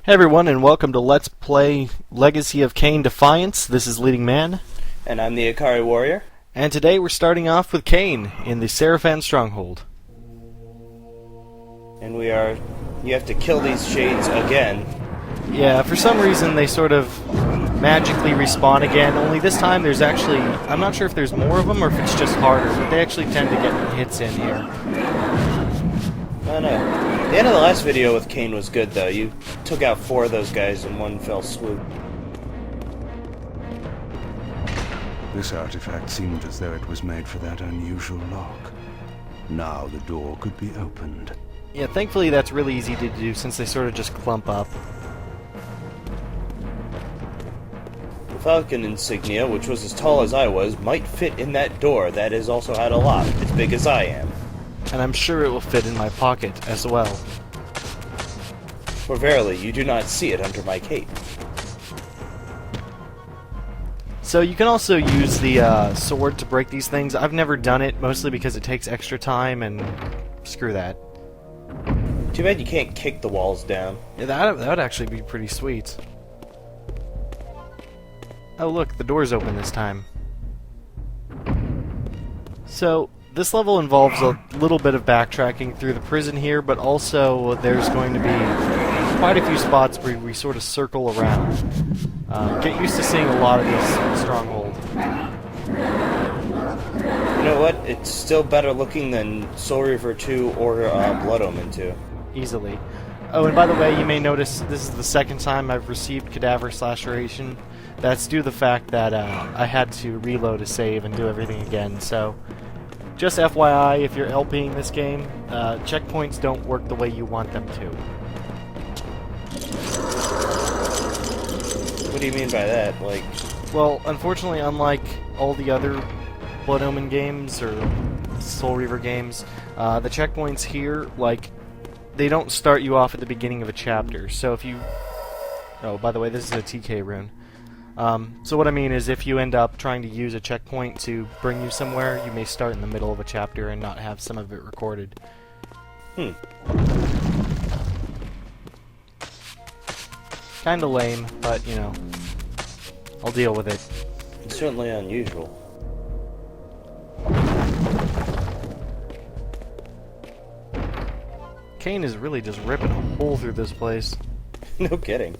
Hey everyone, and welcome to Let's Play Legacy of Kain Defiance. This is Leading Man. And I'm the Akari Warrior. And today we're starting off with Kain in the Sarafan Stronghold. And you have to kill these shades again. Yeah, for some reason they sort of magically respawn again, only this time there's actually, I'm not sure if there's more of them or if it's just harder, but they actually tend to get hits in here. I don't know. The end of the last video with Kain was good, though. You took out 4 of those guys in one fell swoop. This artifact seemed as though it was made for that unusual lock. Now the door could be opened. Yeah, thankfully that's really easy to do since they sort of just clump up. The Falcon insignia, which was as tall as I was, might fit in that door that is also had a lock, as big as I am. And I'm sure it will fit in my pocket as well. For verily, you do not see it under my cape. So you can also use the sword to break these things. I've never done it, mostly because it takes extra time, and screw that. Too bad you can't kick the walls down. Yeah, that would actually be pretty sweet. Oh look, the door's open this time. So, this level involves a little bit of backtracking through the prison here, but also there's going to be quite a few spots where we sort of circle around. Get used to seeing a lot of this Stronghold. You know what? It's still better looking than Soul Reaver 2 or Blood Omen 2. Easily. Oh, and by the way, you may notice this is the second time I've received Cadaver Laceration. That's due to the fact that I had to reload a save and do everything again, so just FYI, if you're LPing this game, checkpoints don't work the way you want them to. What do you mean by that? Like, well, unfortunately, unlike all the other Blood Omen games or Soul Reaver games, the checkpoints here, like, they don't start you off at the beginning of a chapter. So if you... Oh, by the way, this is a TK rune. So what I mean is if you end up trying to use a checkpoint to bring you somewhere, you may start in the middle of a chapter and not have some of it recorded. Kinda lame, but, you know, I'll deal with it. It's certainly unusual. Kain is really just ripping a hole through this place. No kidding.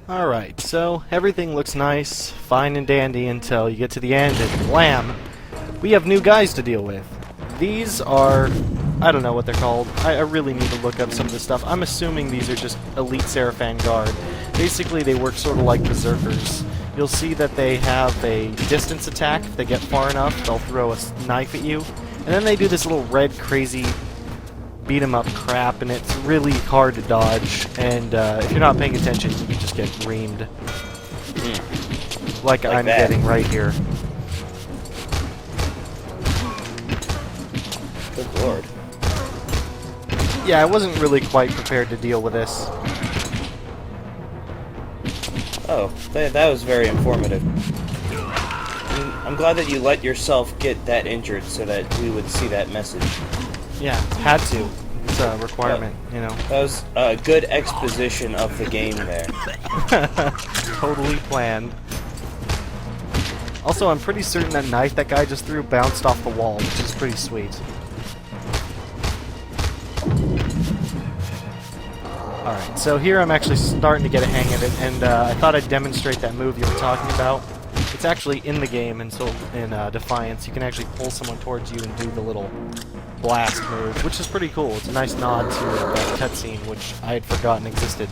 Alright, so everything looks nice, fine and dandy until you get to the end and blam! We have new guys to deal with. These are... I don't know what they're called. I really need to look up some of this stuff. I'm assuming these are just Elite Sarafan Guard. Basically, they work sort of like Berserkers. You'll see that they have a distance attack. If they get far enough, they'll throw a knife at you. And then they do this little red, crazy beat-em-up crap, and it's really hard to dodge. And if you're not paying attention, you can just get reamed. Like I'm that. getting right here. Good lord. Yeah, I wasn't really quite prepared to deal with this. Oh, that was very informative. I'm glad that you let yourself get that injured so that we would see that message. Yeah, had to. It's a requirement, you know. That was a good exposition of the game there. Totally planned. Also, I'm pretty certain that knife that guy just threw bounced off the wall, which is pretty sweet. Alright, so here I'm actually starting to get a hang of it, and I thought I'd demonstrate that move you were talking about. It's actually in the game, and so in Defiance, you can actually pull someone towards you and do the little blast move, which is pretty cool. It's a nice nod to that cutscene, which I had forgotten existed.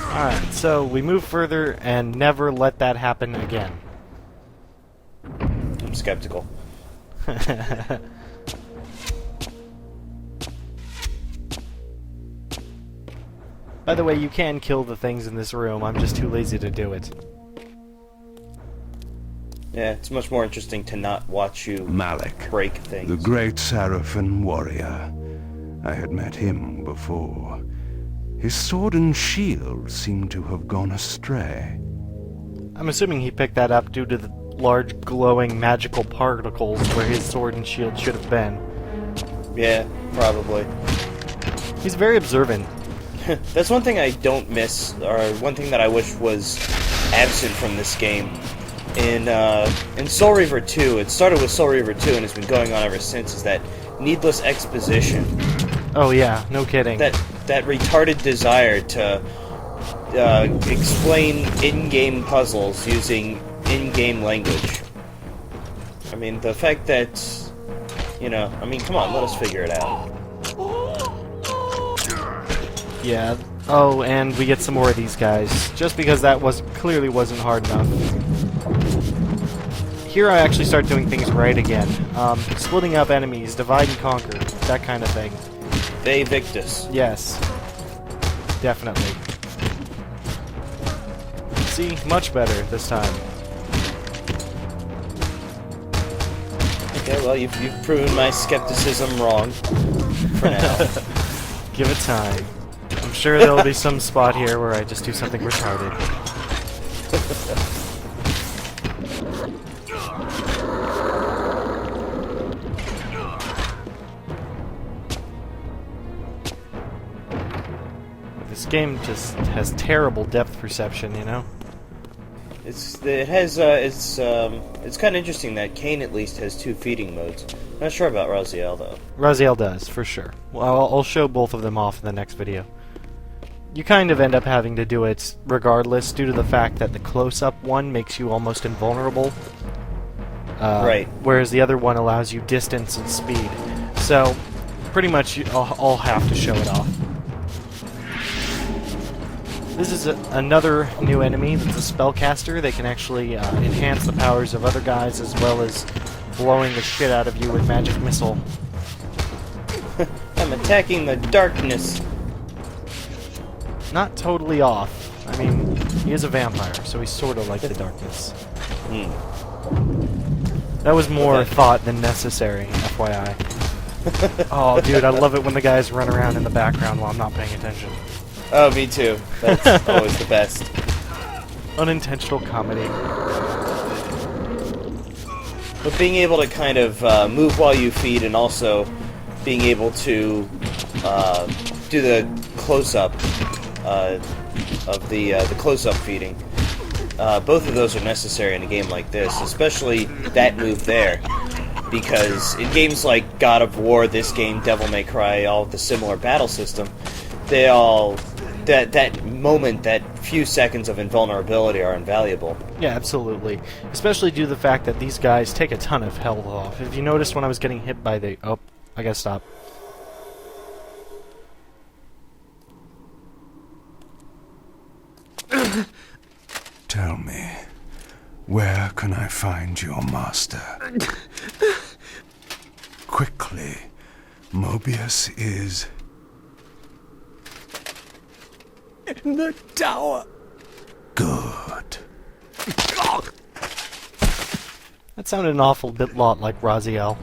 Alright, so we move further and never let that happen again. I'm skeptical. By the way, you can kill the things in this room, I'm just too lazy to do it. Yeah, it's much more interesting to not watch you Malik, break things. the great Sarafan warrior. I had met him before. His sword and shield seem to have gone astray. I'm assuming he picked that up due to the large glowing magical particles where his sword and shield should have been. Yeah, probably. He's very observant. That's one thing I don't miss, or one thing that I wish was absent from this game. In Soul Reaver 2, it started with Soul Reaver 2 and has been going on ever since, is that needless exposition. Oh yeah, no kidding. That retarded desire to explain in-game puzzles using in-game language. I mean, the fact that, you know, I mean, come on, let us figure it out. Yeah. Oh, and we get some more of these guys, just because that clearly wasn't hard enough. Here I actually start doing things right again. Splitting up enemies, divide and conquer, that kind of thing. They Victus. Yes. Definitely. See, much better this time. Okay, well, you've proven my skepticism wrong for now. Give it time. I'm sure there'll be some spot here where I just do something retarded. This game just has terrible depth perception, you know? It's kind of interesting that Kain at least has 2 feeding modes. Not sure about Raziel though. Raziel does, for sure. Well, I'll show both of them off in the next video. You kind of end up having to do it regardless due to the fact that the close-up one makes you almost invulnerable. Right. Whereas the other one allows you distance and speed. So, pretty much I'll have to show it off. This is another new enemy that's a spellcaster. They can actually enhance the powers of other guys as well as blowing the shit out of you with magic missile. I'm attacking the darkness. Not totally off. I mean, he is a vampire, so he's sort of like the darkness. That was more thought than necessary, FYI. Oh, dude, I love it when the guys run around in the background while I'm not paying attention. Oh, me too. That's always the best. Unintentional comedy. But being able to kind of move while you feed and also being able to do the close-up of the close-up feeding, both of those are necessary in a game like this, especially that move there. Because in games like God of War, this game, Devil May Cry, all with the similar battle system, they all... That moment, that few seconds of invulnerability are invaluable. Yeah, absolutely. Especially due to the fact that these guys take a ton of health off. If you noticed when I was getting hit by the... Oh, I gotta stop. Tell me, where can I find your master? Quickly, Mobius is... in the tower. Good. That sounded an awful lot like Raziel.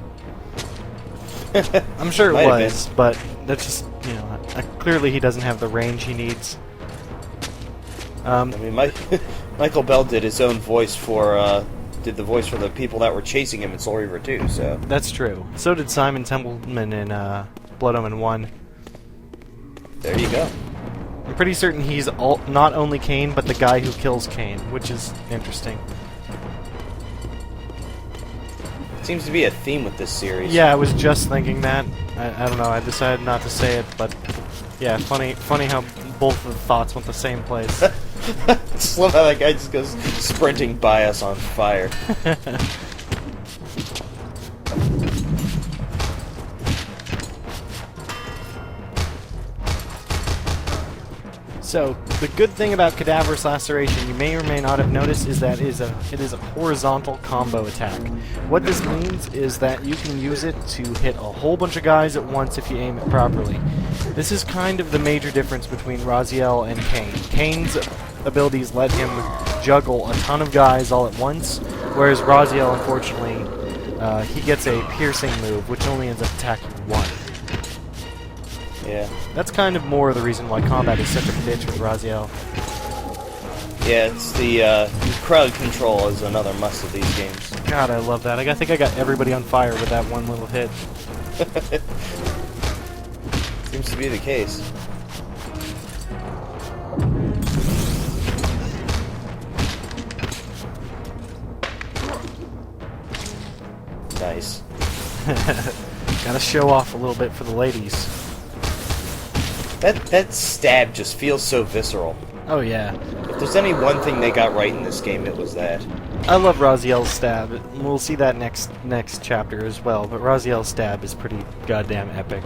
I'm sure it Might have was, but that's just, you know, clearly he doesn't have the range he needs. I mean, Michael Bell did his own voice for, did the voice for the people that were chasing him in Soul Reaver 2, so... That's true. So did Simon Templeman in Blood Omen 1. There you go. I'm pretty certain he's not only Kain, but the guy who kills Kain, which is interesting. Seems to be a theme with this series. Yeah, I was just thinking that. I don't know, I decided not to say it, but... Yeah, funny how both of the thoughts went the same place. Just love how that guy just goes sprinting by us on fire. So, the good thing about Cadaverous Laceration, you may or may not have noticed, is that it is a horizontal combo attack. What this means is that you can use it to hit a whole bunch of guys at once if you aim it properly. This is kind of the major difference between Raziel and Kain. Kain's abilities let him juggle a ton of guys all at once, whereas Raziel, unfortunately, he gets a piercing move, which only ends up attacking one. Yeah. That's kind of more the reason why combat is such a bitch with Raziel. Yeah, it's the crowd control is another must of these games. God, I love that. I think I got everybody on fire with that one little hit. Seems to be the case. Nice. Gotta show off a little bit for the ladies. That stab just feels so visceral. Oh yeah. If there's any one thing they got right in this game, it was that. I love Raziel's stab. We'll see that next chapter as well, but Raziel's stab is pretty goddamn epic.